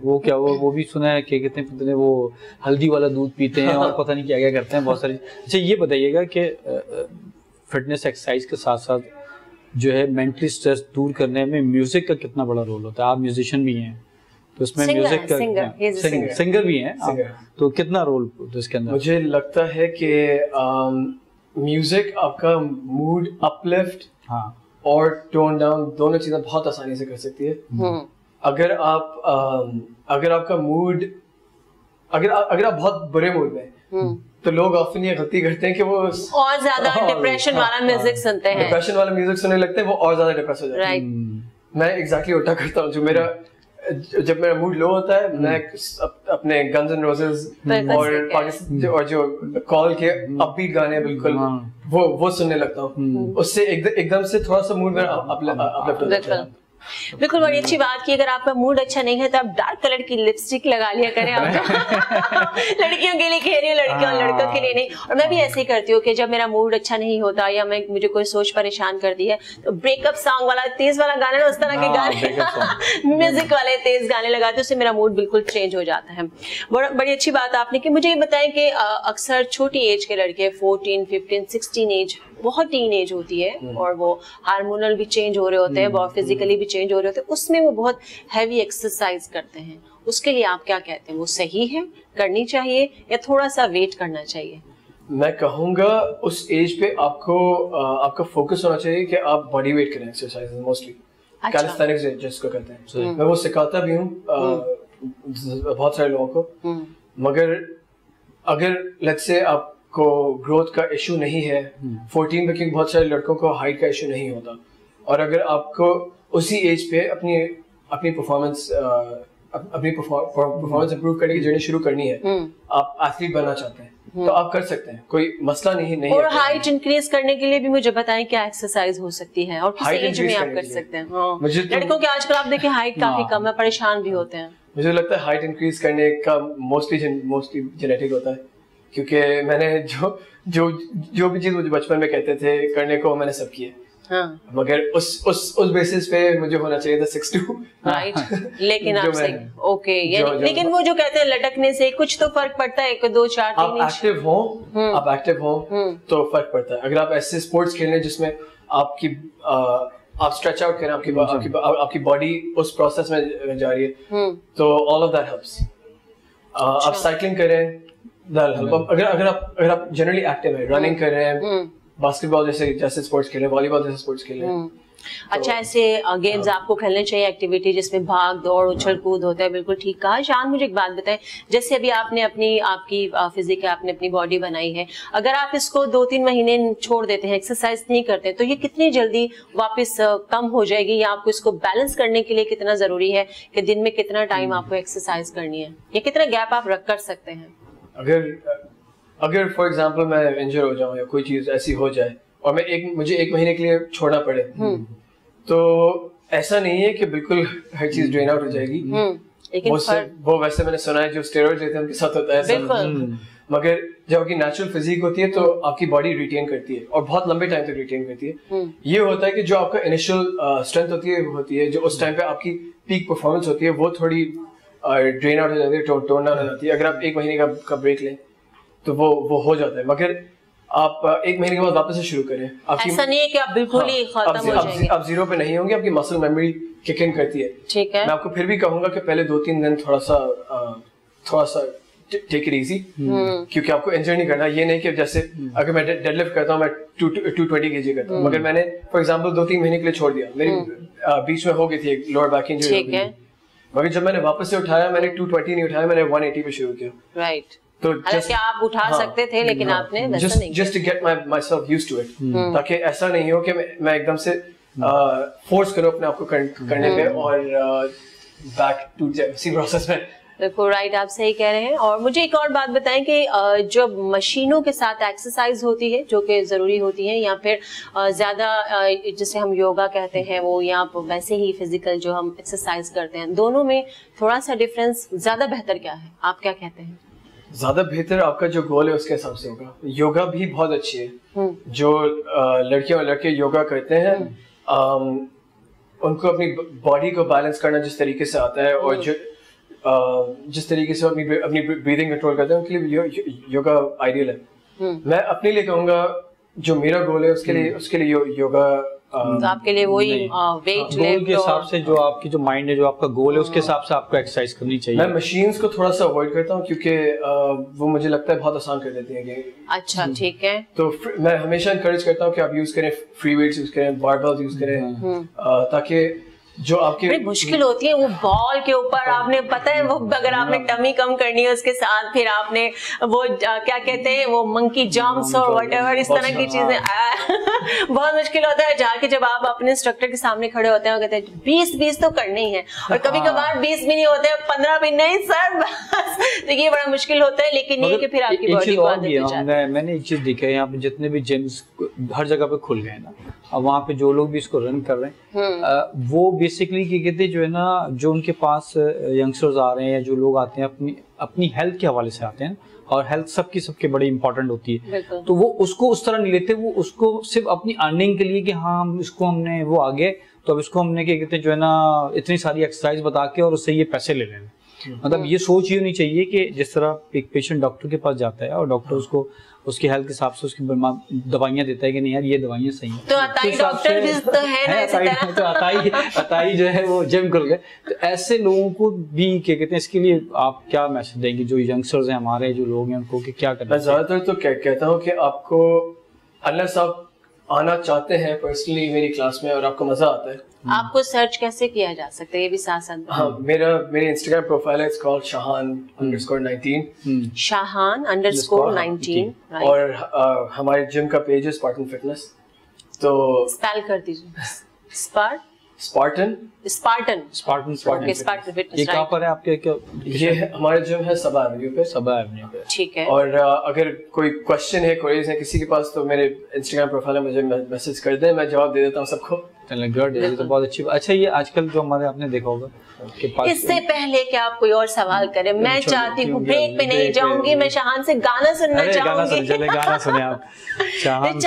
को, वो भी सुना है कि कितने वो हल्दी वाला दूध पीते हैं और पता नहीं क्या क्या करते हैं, बहुत सारी। अच्छा ये बताइएगा कि फिटनेस एक्सरसाइज के साथ साथ जो है मेंटली स्ट्रेस दूर करने में म्यूजिक का कितना बड़ा रोल होता है? आप म्यूजिशियन भी हैं, तो इसमें म्यूजिक का सिंगर भी हैं, तो कितना रोल इसके अंदर? मुझे लगता है कि म्यूजिक आपका मूड अपलिफ्ट और टोन डाउन दोनों चीजें बहुत आसानी से कर सकती है। अगर आपका मूड अगर आप बहुत बुरे मूड में, तो लोग ऑफन ये गलती करते हैं कि वो और ज्यादा डिप्रेशन वाला म्यूजिक सुनते हैं, डिप्रेशन वाला म्यूजिक सुनने लगते हैं, वो और ज्यादा डिप्रेस हो जाते हैं। मैं एग्जैक्टली उल्टा करता हूँ। जब मेरा मूड लो होता है, मैं अपने गन्स एंड रोजेस और जो कॉल के अपबीट गाने बिल्कुल वो सुनने लगता हूँ। उससे एकदम से थोड़ा सा मूड मेरा अपलिफ्ट हो जाता है। बिल्कुल, बड़ी अच्छी बात की। अगर आपका मूड अच्छा नहीं है तो आप डार्क कलर की लिपस्टिक लगा लिया करें। आप लड़कियों के लिए कह रही हूँ, लड़कियों लड़कों के लिए नहीं। और मैं भी ऐसे ही करती हूँ कि जब मेरा मूड अच्छा नहीं होता या मुझे कोई सोच परेशान कर दी है, तो ब्रेकअप सॉन्ग वाला तेज वाला गाना ना, उस तरह के गाने म्यूजिक वाले तेज गाने लगाते, उससे मेरा मूड बिल्कुल चेंज हो जाता है। बड़ी अच्छी बात आपने की। मुझे ये बताएं कि अक्सर छोटी एज के लड़के 14, 15, 16 एज, बहुत टीन एज होती है और वो हार्मोनल भी चेंज हो रहे होते हैं, बहुत फिजिकली भी चेंज हो रहे होते हैं, उसमें वो बहुत हैवी एक्सरसाइज करते हैं। उसके लिए आप क्या कहते हैं? वो सही है, करनी चाहिए या थोड़ा सा वेट करना चाहिए? मैं कहूँगा उस एज पे आपका फोकस होना चाहिए कि आप बॉडी वेट करें एक्सरसाइज मोस्टली। कैलिस्थेनिक्स जिसको कहते हैं, मैं वो सिखाता भी हूँ बहुत सारे लोगों को। मगर अगर लेट्स से आप को ग्रोथ का इशू नहीं है 14 में, क्योंकि बहुत सारे लड़कों को हाइट का इशू नहीं होता, और अगर आपको उसी एज पे अपनी परफॉर्मेंस इंप्रूव करने की जर्नी शुरू करनी है, आप एथलीट बनना चाहते हैं, तो आप कर सकते हैं, कोई मसला नहीं और हाइट इंक्रीज करने के लिए भी मुझे बताएं क्या एक्सरसाइज हो सकती है और किस एज में आप कर सकते हैं? लड़कों के आजकल आप देखिए हाइट काफी कम है, परेशान भी होते हैं। मुझे लगता है हाइट इंक्रीज करने का मोस्टली जेनेटिक होता है, क्योंकि मैंने जो भी चीज मुझे बचपन में कहते थे करने को, मैंने सब किया। हाँ। मगर उस बेसिस पे मुझे होना चाहिए था 6'2", राइट। लेकिन आप सही, ओके, लेकिन वो जो कहते हैं लटकने से कुछ तो फर्क पड़ता है, 1, 2, 4, 3 इंच। आप एक्टिव हो तो फर्क पड़ता है। अगर आप ऐसे स्पोर्ट्स खेलें जिसमें आप स्ट्रेच आउट करें, आपकी बॉडी उस प्रोसेस में जा रही है, तो ऑल ऑफ दैट हेल्प्स। आप साइकिलिंग करें, अगर आप जनरली एक्टिव है, रनिंग कर रहे हैं, बास्केटबॉल जैसे स्पोर्ट्स खेलें, वॉलीबॉल जैसे स्पोर्ट्स खेलें, अच्छा, ऐसे गेम्स आपको खेलने चाहिए, एक्टिविटी जिसमें भाग दौड़ उछल कूद होता है, बिल्कुल ठीक कहा। शान, मुझे एक बात बताएं, जैसे अभी आपने आपकी फिजिक है, आपने अपनी बॉडी बनाई है, अगर आप इसको 2-3 महीने छोड़ देते हैं, एक्सरसाइज नहीं करते, तो ये कितनी जल्दी वापस कम हो जाएगी, या आपको इसको बैलेंस करने के लिए कितना जरूरी है कि दिन में कितना टाइम आपको एक्सरसाइज करनी है, या कितना गैप आप रख कर सकते हैं? अगर फॉर एग्जाम्पल मैं इंजर हो जाऊं या कोई चीज ऐसी हो जाए और मुझे 1 महीने के लिए छोड़ना पड़े, तो ऐसा नहीं है कि बिल्कुल हर चीज ड्रेन आउट हो जाएगी। वो वैसे मैंने सुना है जो स्टेरॉइड्स लेते हैं उनके साथ होता है, मगर जब आपकी नेचुरल फिजिक होती है तो आपकी बॉडी रिटेन करती है और बहुत लंबे टाइम तक रिटेन करती है। ये होता है कि जो आपका इनिशियल स्ट्रेंथ होती है जो उस टाइम पे आपकी पीक परफॉर्मेंस होती है, वो थोड़ी ड्रेन आउट हो जाती है, टोन डाउन हो जाती है। अगर आप 1 महीने का ब्रेक लें तो वो हो जाता है, मगर आप 1 महीने के बाद वापस से शुरू करें। ऐसा नहीं है कि आप बिल्कुल ही खत्म हो जाएंगे, आप जीरो पे नहीं होंगे, आपकी मसल मेमोरी किक इन करती है। ठीक है, मैं आपको फिर भी कहूंगा कि पहले 2-3 दिन थोड़ा सा टेक इट इजी, क्योंकि आपको इंजर नहीं करना। ये नहीं कि जैसे अगर मैं डेडलिफ्ट करता हूँ, मैं 220 kg करता हूँ, मगर मैंने फॉर एग्जांपल 2-3 महीने के लिए छोड़ दिया, मेरी बीच में हो गई थी एक लोअर बैक इंजरी, ठीक है, मगर जब मैंने वापस से उठाया, मैंने 220 नहीं उठाया, मैंने 180 पे शुरू किया। राइट, तो आप उठा सकते थे, लेकिन आपने वैसा नहीं किया। Just to get myself used to it, ताकि ऐसा नहीं हो कि मैं एकदम से फोर्स करूं अपने आप को करने पे और बैक टूट जाए इसी प्रोसेस में। बिल्कुल राइट, आप सही कह रहे हैं। और मुझे एक और बात बताएं कि जो मशीनों के साथ एक्सरसाइज होती है जो कि ज़रूरी होती है, या फिर ज़्यादा जिसे हम योगा कहते हैं वो, या वैसे ही फिजिकल जो हम एक्सरसाइज करते हैं, दोनों में थोड़ा सा डिफरेंस, ज़्यादा बेहतर क्या है, आप क्या कहते हैं? ज्यादा बेहतर आपका जो गोल है उसके हिसाब से होगा। योगा भी बहुत अच्छी है, जो लड़कियां और लड़के योगा करते हैं, उनको अपनी बॉडी को बैलेंस करना जिस तरीके से आता है और जिस तरीके से अपनी ब्रीदिंग कंट्रोल करते हैं, उनके लिए योगा आइडियल है। मैं अपने लिए कहूँगा जो मेरा गोल है उसके लिए योगा तो आपके लिए वही वेट गोल के हिसाब से, जो आपकी जो माइंड है, जो आपका गोल है, उसके हिसाब से आपको एक्सरसाइज करनी चाहिए। मैं मशीन्स को थोड़ा सा अवॉइड करता हूँ क्योंकि वो मुझे लगता है बहुत आसान कर देती है। अच्छा, ठीक है, तो मैं हमेशा इनकरेज करता हूँ कि आप यूज करें फ्री वेट्स, यूज करें बारबेल्स यूज करें, ताकि जो आपकी बड़ी मुश्किल होती है वो बॉल के ऊपर, आपने पता है वो अगर आपने टमी कम करनी है उसके साथ फिर आपने वो क्या कहते हैं वो मंकी जंप्स और व्हाटएवर इस तरह की चीजें बहुत मुश्किल होता है। जाके जब आप अपने इंस्ट्रक्टर के सामने खड़े होते हैं, कहते हैं 20 तो करने ही है, और कभी कभार 20 भी नहीं होते, 15 भी नहीं सर बस। तो ये बड़ा मुश्किल होता है, लेकिन ये कि फिर आपकी बॉडी को आदत हो जाती है। मैंने एक चीज देखा है, यहाँ पे जितने भी जिम्स हर जगह पे खुल गए ना, अब वहाँ पे जो लोग भी इसको रन कर रहे हैं, वो बेसिकली क्या कहते हैं, जो है ना, जो उनके पास यंगस्टर्स आ रहे हैं या जो लोग आते हैं अपनी हेल्थ के हवाले से आते हैं, और हेल्थ सबकी बड़ी इंपॉर्टेंट होती है, तो वो उसको उस तरह नहीं लेते, वो उसको सिर्फ अपनी अर्निंग के लिए कि हाँ हमने वो आ गए तो अब इसको हमने क्या कहते हैं जो है ना इतनी सारी एक्सरसाइज बता के और उससे ये पैसे ले लेने। मतलब ये सोच ही नहीं चाहिए कि जिस तरह एक पेशेंट डॉक्टर के पास जाता है और डॉक्टर उसको उसकी हेल्थ के हिसाब से उसकी दवाइयाँ देता है कि नहीं यार ये दवाइयाँ सही हैं, तो अताई डॉक्टर भी तो है ना, तो अताई जो है वो जिम खुल गए। तो ऐसे लोगों को भी क्या कहते हैं, इसके लिए आप क्या मैसेज देंगे जो यंगस्टर्स हैं हमारे, जो लोग हैं उनको कि क्या करना? मैं ज्यादातर तो कहता हूँ कि आपको अनलेस आप आना चाहते हैं पर्सनली मेरी क्लास में और आपको मजा आता है, आपको सर्च कैसे किया जा सकता है ये भी साथ साथ? हाँ, मेरी इंस्टाग्राम प्रोफाइल है, इट्स कॉल्ड shahan_19 shahan_19 और हमारे जिम का पेज है स्पार्टन फिटनेस। तो स्पेल कर दीजिए, स्पार्टन फिटनेस। ये कहाँ पर है आपके? ये हमारे जिम है सबा एवेन्यू पे। ठीक है, और अगर कोई क्वेश्चन है, क्वेरीज है किसी के पास, तो मेरे इंस्टाग्राम प्रोफाइल में मुझे मैसेज कर दें, मैं जवाब दे देता हूँ सबको। गुड, ये तो बहुत अच्छी बात। अच्छा, ये आजकल जो हमारे आपने देखा होगा कि इससे पहले कि आप कोई और सवाल करें, मैं चाहती हूँ ब्रेक पे नहीं जाऊंगी, मैं शाहान से गाना सुनना चाहूंगी। गाना सुने आप, शाहान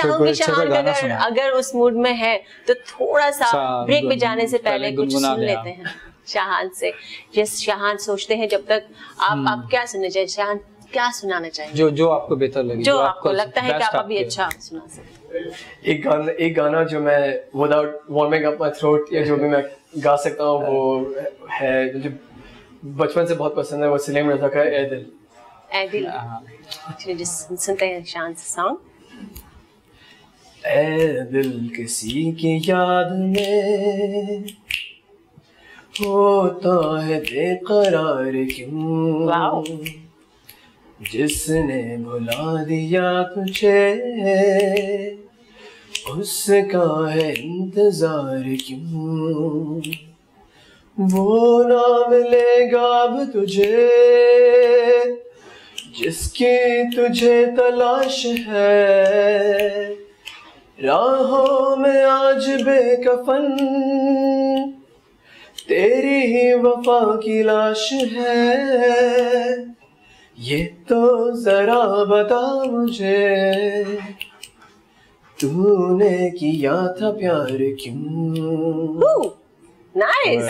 अगर उस मूड में है तो थोड़ा सा ब्रेक पे जाने से पहले कुछ सुन लेते हैं शाहान से। जिस शाहान सोचते हैं जब तक आप क्या सुनना चाहिए, शाहान क्या सुनाना चाहिए जो आपको बेहतर लगे, जो आपको लगता है कि आप अभी अच्छा सुना सकते? एक गाना जो मैं without warming up my throat या जो भी मैं गा सकता हूँ वो है, मुझे बचपन से बहुत पसंद है, वो सलीम रज़ा का ए दिल। चलिए सुनते हैं शान से सॉन्ग। ऐ दिल किसी की याद में होता है बेकरार क्यों, जिसने भुला दिया तुझे उसका है इंतजार क्यों, वो ना मिलेगा अब तुझे जिसकी तुझे तलाश है, राहों में आज बेकफन तेरी ही वफा की लाश है, ये तो जरा बता मुझे तूने किया था प्यार क्यों। नाइस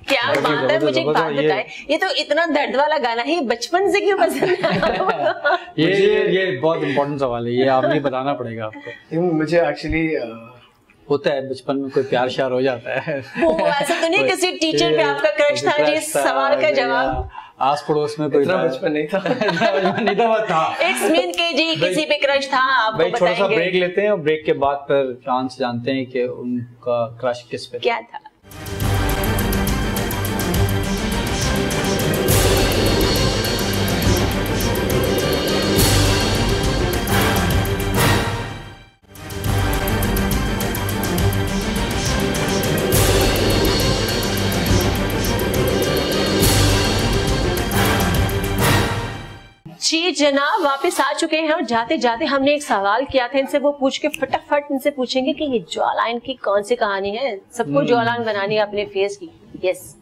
क्या बात है। मुझे एक बात बताए, ये तो इतना दर्द वाला गाना ही बचपन से क्यों पसंद है? ये बहुत इम्पोर्टेंट सवाल है, ये आपने बताना पड़ेगा आपको। मुझे एक्चुअली होता है बचपन में कोई प्यार श्यार हो जाता है। वो ऐसा तो नहीं किसी टीचर पे आपका क्रश था जी? सवाल का जवाब आस पड़ोस में कोई बचपन नहीं था। नहीं था। It's mean के जी किसी पे क्रश था, आपको भाई थोड़ा सा बताएंगे। ब्रेक लेते हैं और ब्रेक के बाद फिर चांस जानते हैं कि उनका क्रश किस पे क्या था। जी जनाब वापस आ चुके हैं और जाते जाते हमने एक सवाल किया था इनसे, वो पूछ के फटाफट इनसे पूछेंगे कि ये जॉलाइन की कौन सी कहानी है। सबको जॉलाइन बनानी है अपने फेस की। यस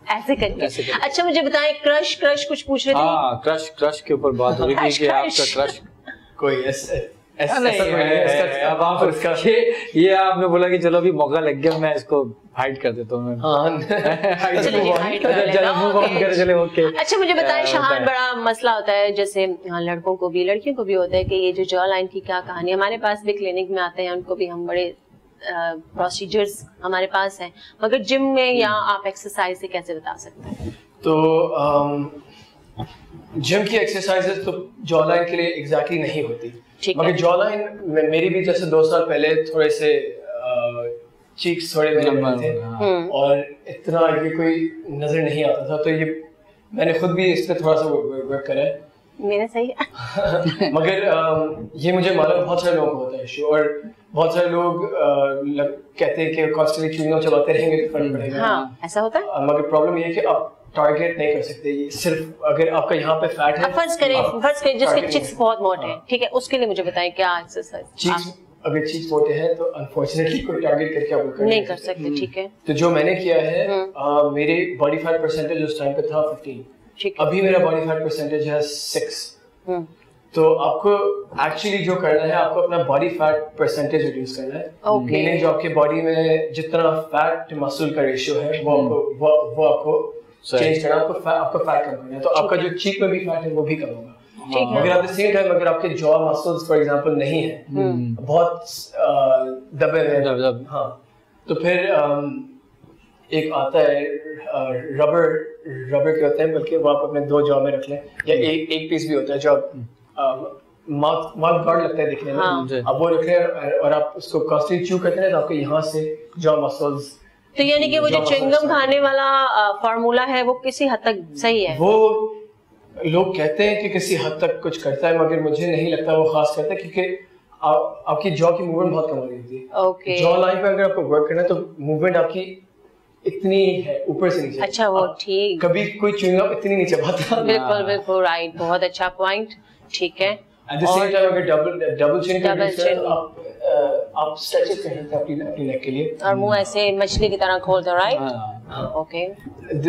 ऐसे करके। अच्छा मुझे बताएं, क्रश कुछ पूछ रहे थे? हाँ क्रश के ऊपर बात हो रही थी कि आपका क्रश कोई ये आपने बोला कि चलो अभी मौका लग गया, मैं इसको हाइड कर देता हूँ। अच्छा मुझे बताएं शाहान, बड़ा मसला होता है जैसे लड़कों को भी लड़कियों को भी होता है कि ये जो जॉ लाइन की क्या कहानी। हमारे पास भी क्लिनिक में आते हैं, उनको भी हम बड़े प्रोसीजर्स हमारे पास हैं, मगर जिम में या आप एक्सरसाइज से कैसे बता सकते हैं? तो जिम की एक्सरसाइजेस तो जॉ लाइन के लिए एग्जैक्टली नहीं होती, मगर जॉ लाइन मेरी भी जैसे 2 साल पहले थोड़े से चीक्स थोड़े मेरे बड़े थे और इतना ये कोई नजर नहीं आता था, तो ये मैंने खुद भी इस पर थोड़ा सा वर्क करा है। मेरा सही है। मगर ये मुझे मालूम बहुत सारे लोगों को होता है इशू, और बहुत सारे लोग कहते हैं कि कॉन्स्टेंटली च्युइंगम चबाते रहेंगे तो फर्क पड़ेगा। हाँ, ऐसा होता है। मगर प्रॉब्लम ये है कि आप टारगेट नहीं कर सकते, ये सिर्फ अगर आपका यहाँ पे फैट है। फर्ज करें जिसके चिक्स बहुत मोटे हैं, ठीक है, उसके लिए मुझे बताएं क्या एक्सरसाइज। अगर चीज मोटे हैं तो अनफॉर्चुनेटली कोई टारगेट करके आप नहीं कर सकते, ठीक है। तो जो मैंने किया है, मेरे बॉडी फैट परसेंटेज उस टाइम पे था 15, अभी मेरा बॉडी फैट परसेंटेज है 6। तो आपको एक्चुअली जो करना है, आपको अपना बॉडी फैट परसेंटेज रिड्यूस करना है। मीनिंग जो आपके बॉडी में जितना फैट मसल का रेशियो है वो आपको चेंज करना, आपको फैट कम करना है। तो आपका जो चीक में भी फैट है वो भी कम होगा। मगर एट द सेम टाइम अगर आपके जॉ मसल्स फॉर एग्जांपल नहीं है, बहुत दबे हुए, हाँ, तो फिर एक आता है रबर के होते हैं, बल्कि वो आप अपने 2 जॉ में रख लें, या एक पीस भी होता है जो माउथ गार्ड लगता है दिखने में, आप वो रख लें और आप उसको कॉन्स्टेंटली च्यू करते हैं तो आपके यहाँ से जॉ मसल्स। तो यानी कि वो जो च्युइंगम खाने वाला फार्मूला है वो किसी हद तक सही है? वो लोग कहते हैं कि किसी हद तक कुछ करता है, मगर मुझे नहीं लगता वो खास करता है, क्योंकि आपकी जॉ की मूवमेंट बहुत कम हो रही थी। जॉ लाइन पे अगर आपको वर्क करना है तो मूवमेंट आपकी इतनी है ऊपर से नीचे। अच्छा, वो ठीक, कभी कोई च्युइंगम इतनी नीचे चबाता। बिल्कुल राइट, बहुत अच्छा पॉइंट, ठीक है। एट द सेम टाइम अगर डबल चिन करते हैं तो आप स्ट्रेचेस कर सकते हैं अपनी नेक के लिए, और मुंह ऐसे मछली की तरह खोल दो, राइट? ओके।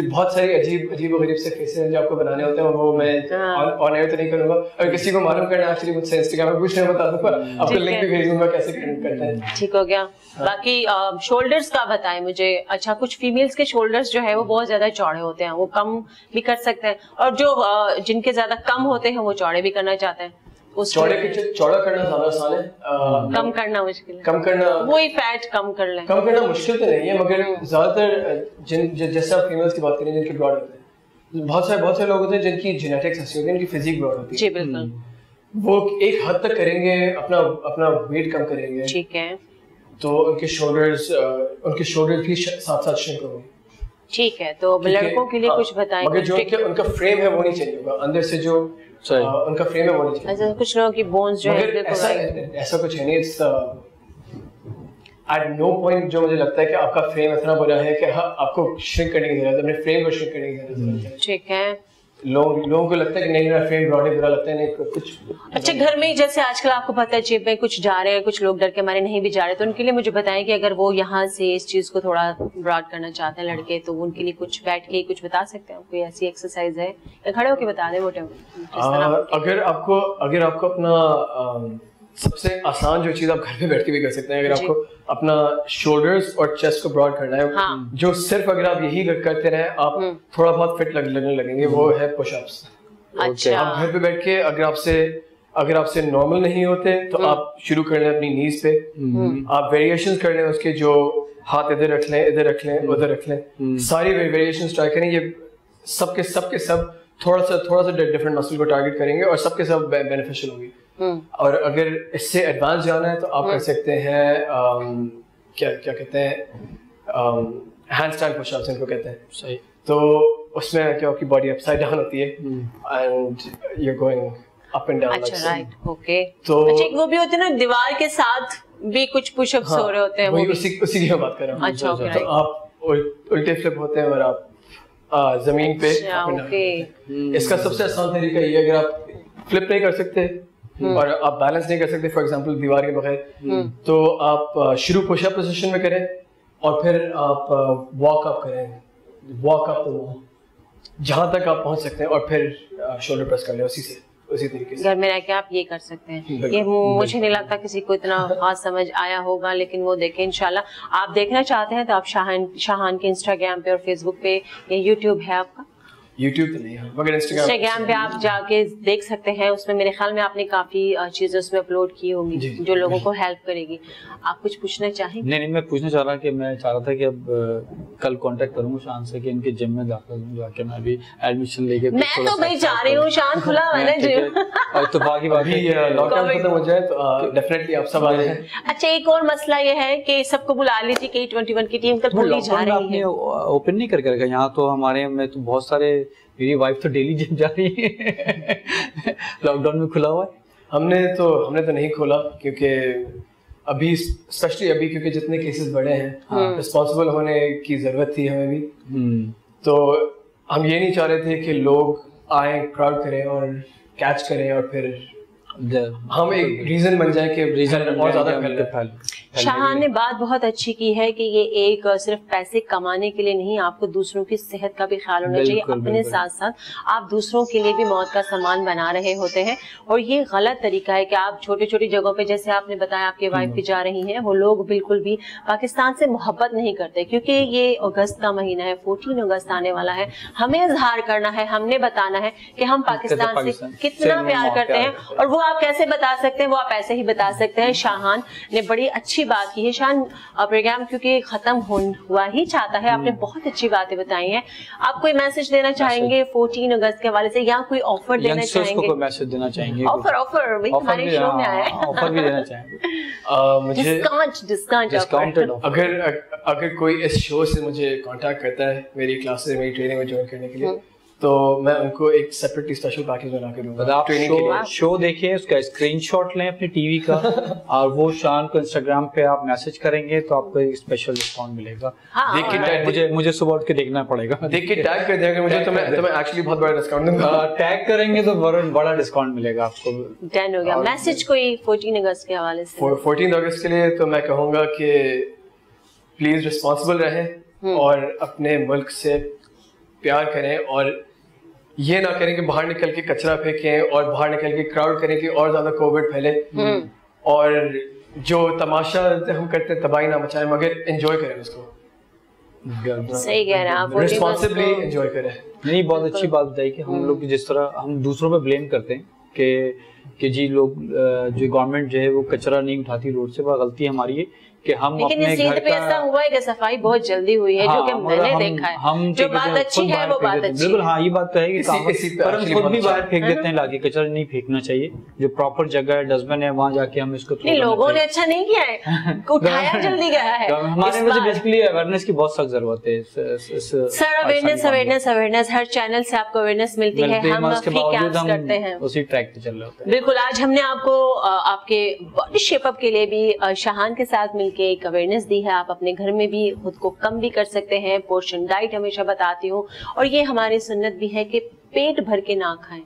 बहुत सारी अजीब और गरीब से फेसेस हैं जो आपको बनाने होते हैं, वो मैं ऑन एयर तो नहीं करूंगा। अगर किसी को मालूम करना है एक्चुअली मुझसे इंस्टाग्राम पे पूछना, बता दूंगा, आपको लिंक भी भेज दूंगा कैसे करते हैं। ठीक हो गया। बाकी शोल्डर्स का बताएं मुझे। अच्छा, कुछ फीमेल्स के शोल्डर्स जो है वो बहुत ज्यादा चौड़े होते हैं, वो कम भी कर सकते हैं, और जो जिनके ज्यादा कम होते हैं वो चौड़े भी करना चाहते हैं। चौड़ा करना ज्यादा आसान है, कम करना मुश्किल है। कम करना वही फैट कम कर लें। कम करना मुश्किल तो नहीं है, मगर ज्यादातर जैसे आप फीमेल्स की बात करें जिनके ब्रॉड होते हैं, बहुत सारे लोग होते हैं जिनकी जेनेटिक्स अच्छी होती है, जिनकी फिजिक ब्रॉड होती है। जी बिल्कुल। वो एक हद तक करेंगे, अपना वेट कम करेंगे, ठीक है, तो उनके शोल्डर्स भी साथ साथ श्रिंक होंगे। ठीक है, तो लड़कों के लिए कुछ बताएं। मगर जो उनका फ्रेम है वो नहीं चेंज होगा, अंदर से जो उनका फ्रेम है वो नहीं चेंज होगा। अच्छा, कुछ लोगों की बोन्स जो है ऐसा कुछ है नहीं। इट्स एट नो पॉइंट जो मुझे लगता है कि आपका फ्रेम इतना बड़ा है कि आपको श्रिंक करने की जरूरत है, अपने फ्रेम को श्रिंक करने की जरूरत है। ठीक है, लोगों को लगता है कि नहीं मेरा फ्रेम ब्रॉड है, बुरा लगता है, नहीं कुछ। अच्छा, घर में जैसे आजकल आपको पता है जिम में कुछ जा रहे हैं, कुछ लोग डर के मारे नहीं भी जा रहे, तो उनके लिए मुझे बताएं कि अगर वो यहाँ से इस चीज को थोड़ा ब्रॉड करना चाहते हैं लड़के, तो उनके लिए कुछ बैठ के कुछ बता सकते हैं? कोई ऐसी एक्सरसाइज है या खड़े होके बता दें मोटे? अगर आपको अपना सबसे आसान जो चीज आप घर पे बैठ के भी कर सकते हैं, अगर आपको अपना शोल्डर्स और चेस्ट को ब्रॉड करना है, हाँ। जो सिर्फ अगर आप यही करते रहे आप थोड़ा बहुत फिट लगने लगेंगे, वो है पुशअप्स। अच्छा। आप घर पे बैठ के अगर आपसे नॉर्मल नहीं होते तो आप शुरू कर लें अपनी नीज पे, आप वेरिएशंस कर लें उसके, जो हाथ इधर रख लें, इधर रख लें, उधर रख लें, सारी वेरिएशंस ट्राई करें। ये सबके सब थोड़ा सा डिफरेंट मसल को टारगेट करेंगे और सबके सब बेनिफिशियल होगी। और अगर इससे एडवांस जाना है तो आप कर सकते हैं क्या कहते हैं, हैंडस्टैंड पुशअप्स इनको कहते हैं। सही। तो उसमें क्या आपकी बॉडी अपसाइड डाउन होती है and you are going up and down. अच्छा, राइट, ओके। तो अच्छा, वो भी होते हैं ना दीवार के साथ भी कुछ पुशअप्स हो रहे होते हैं, वो उसी की बात कर रहा हूँ। अच्छा, ओके। तो आप उल्टे फ्लिप होते हैं और आप जमीन पे अप एंड डाउन। इसका सबसे आसान तरीका ये, अगर आप फ्लिप नहीं कर सकते और आप बैलेंस नहीं कर सकते, फॉर एग्जांपल दीवार के बगैर, तो आप शुरू पुशअप पोजीशन में करें और फिर आप वॉक अप करें, वॉक अप जहां तक आप पहुंच सकते हैं, और फिर शोल्डर प्रेस कर लें उसी तरीके से। घर में रह के आप ये कर सकते हैं। ये मुझे नहीं लगता किसी को इतना खास समझ आया होगा, लेकिन वो देखें इंशाल्लाह। आप देखना चाहते हैं तो आप शाहान के इंस्टाग्राम पे और फेसबुक पे या यूट्यूब है आपका? यूट्यूब पे नहीं है, मगर इंस्टाग्राम पे आप जाके देख सकते हैं। उसमें मेरे ख्याल में आपने काफी चीजें उसमें अपलोड की होंगी जो लोगों को हेल्प करेगी। आप कुछ पूछना चाहेंगे? नहीं, मैं पूछना चाह रहा कि मैं चाह रहा था कि अब कल कांटेक्ट करूंगा शान से कि इनके जिम में दाखिल हूं, जाके मैं भी एडमिशन लेके। मैं तो भाई जा रही हूं, शान खुला हुआ है जिम। और तो बाकी लॉकडाउन खत्म हो जाए तो डेफिनेटली आप सब आ जाएं। अच्छा, एक और मसला ये है कि सबको बुला लीजिए कि 21 की टीम कल पूरी जा रही है। ओपन नहीं करके रखा यहाँ तो हमारे में तो बहुत सारे, मेरी वाइफ तो डेली जिम जा रही है। लॉकडाउन में खुला हुआ है। हमने तो नहीं खोला, क्योंकि अभी स्पेशली अभी क्योंकि जितने केसेस बढ़े हैं, रिस्पॉन्सिबल होने की जरूरत थी हमें भी। तो हम ये नहीं चाह रहे थे कि लोग आए, क्राउड करें और कैच करें और फिर हम एक रीजन बन जाए कि रीजन और ज्यादा फैल। शाहान ने बात बहुत अच्छी की है कि ये एक सिर्फ पैसे कमाने के लिए नहीं, आपको दूसरों की सेहत का भी ख्याल होना चाहिए। अपने साथ साथ आप दूसरों के लिए भी मौत का सामान बना रहे होते हैं, और ये गलत तरीका है कि आप छोटी छोटी जगहों पे, जैसे आपने बताया आपकी वाइफ भी जा रही हैं, वो लोग बिल्कुल भी पाकिस्तान से मोहब्बत नहीं करते, क्योंकि ये अगस्त का महीना है, 14 अगस्त आने वाला है। हमें इजहार करना है, हमने बताना है कि हम पाकिस्तान से कितना प्यार करते हैं, और वो आप कैसे बता सकते हैं? वो आप ऐसे ही बता सकते हैं। शाहान ने बड़ी अच्छी बात की है। शाहान, प्रोग्राम क्योंकि खत्म हुआ ही चाहता है, आपने बहुत अच्छी बातें बताई हैं। आप कोई मैसेज देना चाहेंगे 14 अगस्त के हवाले से, या कोई ऑफर देना चाहेंगे? को मैसेज देना चाहेंगे? ऑफर भाई हमारे शो में आया है। ऑफर भी देना चाहेंगे। मुझे डिस्काउंट अगर कोई इस शो से मुझे कांटेक्ट करता है, मेरी क्लासेस, मेरी ट्रेनिंग में ज्वाइन करने के लिए, तो मैं उनको एक सेपरेटली स्पेशल पैकेज बना के दूंगा। आप शो देखिए, उसका स्क्रीनशॉट लें अपने टीवी का और वो शान को इंस्टाग्राम पे आप मैसेज करेंगे तो आपको एक स्पेशल डिस्काउंट मिलेगा। देख के मुझे सुबह उठ के देखना पड़ेगा, देख के टैग कर देंगे मुझे, तो मैं एक्चुअली बहुत बड़ा डिस्काउंट दूंगा। टैग करेंगे तो बड़ा डिस्काउंट मिलेगा आपको। डन हो गया। मैसेज कोई 14 अगस्त के हवाले से? 14 अगस्त के लिए तो मैं कहूँगा कि प्लीज रिस्पॉन्सिबल रहें और अपने मुल्क से प्यार करें, और ये ना करें कि बाहर निकल के कचरा फेंकें और बाहर निकल के क्राउड करें कि और ज्यादा कोविड फैले, और जो तमाशा हम करते हैं तबाही ना मचाएं, मगर एंजॉय करें उसको। सही कह रहे हैं आप, रिस्पॉन्सिबली एंजॉय करें। नहीं, बहुत अच्छी बात बताई कि हम लोग जिस तरह हम दूसरों पे ब्लेम करते हैं कि जी लोग जो गवर्नमेंट जो है वो कचरा नहीं उठाती रोड से, वह गलती हमारी है कि हम लेकिन इस ईद पे ऐसा हुआ है कि सफाई बहुत जल्दी हुई है, जो कि मैंने देखा है। जो बात अच्छी है वो बात अच्छी है। बिल्कुल हाँ, ये बात तो है कि पर हम खुद भी बाहर फेंक देते हैं लाके, कचरा नहीं फेंकना चाहिए। जो प्रॉपर जगह है, डस्टबिन है, वहाँ जाके हम इसको लोगों ने अच्छा नहीं किया है, उठाया जल्दी गया है। हमारे में बेसिकली अवेयरनेस की बहुत सख्त जरूरत है सर। अवेयरनेस हर चैनल से आपको अवेयरनेस मिलती है, हम फ्री कैंप्स करते हैं, उसी ट्रैक पे चल रहे होते हैं। बिल्कुल, आज हमने आपको आपके बॉडी शेप अप के लिए भी शाहान के साथ मिलके एक अवेयरनेस दी है। आप अपने घर में भी खुद को कम भी कर सकते हैं। पोर्शन डाइट हमेशा बताती हूँ, और ये हमारी सुन्नत भी है कि पेट भर के ना खाएं,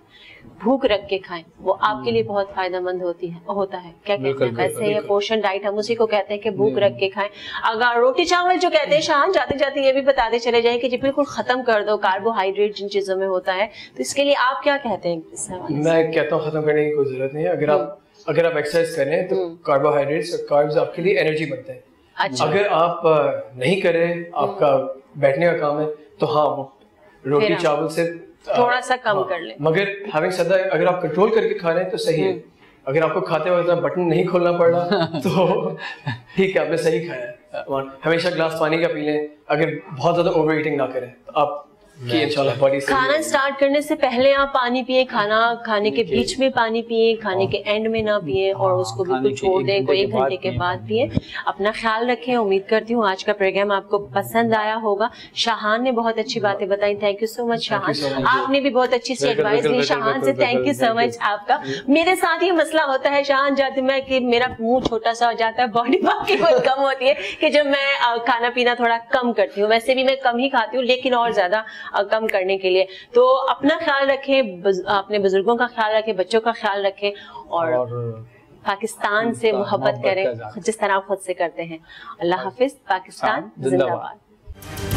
भूख रख के खाएं, वो आपके लिए बहुत फायदेमंद होता है। क्या कहते हैं वैसे ये पोर्शन डाइट, हम उसी को कहते हैं कि भूख रख के खाएं। अगर रोटी चावल जो कहते हैं शाहान, जाते जाते ये भी बताते चले जाएं कि जी बिल्कुल खत्म कर दो कार्बोहाइड्रेट जिन चीजों में होता है, तो इसके लिए आप क्या कहते हैं? मैं कहता हूँ खत्म करने की कोई जरूरत नहीं है। अगर आप एक्सरसाइज करें तो कार्बोहाइड्रेट्स और कार्ब्स आपके लिए एनर्जी बनते हैं। अच्छा। अगर आप नहीं करें, आपका बैठने का काम है, तो हाँ रोटी चावल से थोड़ा सा कम कर ले। मगर हैविंग सेड दैट, अगर आप कंट्रोल करके खा रहे हैं तो सही है। अगर आपको खाते वक्त बटन नहीं खोलना पड़ रहा तो ठीक है, आपने सही खाया। हमेशा ग्लास पानी का पी लें, अगर बहुत ज्यादा ओवर ईटिंग ना करें तो आप कि इंशाल्लाह बॉडी से खाना स्टार्ट करने से पहले आप पानी पिए, खाना खाने के बीच में पानी पिए, खाने के एंड में ना पिए, और उसको बिल्कुल छोड़ दें, कोई 1 घंटे के बाद पिए। अपना ख्याल रखें। उम्मीद करती हूँ आज का प्रोग्राम आपको पसंद आया होगा। शाहान ने बहुत अच्छी बातें बताई, थैंक यू सो मच शाहान। आपने भी बहुत अच्छी सी एडवाइस ली शाहान से, थैंक यू सो मच आपका। मेरे साथ ये मसला होता है शाहान, जाते मैं कि मेरा मुंह छोटा सा हो जाता है, बॉडी बाकी बहुत कम होती है कि जब मैं खाना पीना थोड़ा कम करती हूँ। वैसे भी मैं कम ही खाती हूँ, लेकिन और ज्यादा कम करने के लिए। तो अपना ख्याल रखें, अपने बुजुर्गों का ख्याल रखें, बच्चों का ख्याल रखें, और पाकिस्तान से मोहब्बत करें जिस तरह आप खुद से करते हैं। अल्लाह हाफिज। पाकिस्तान जिंदाबाद।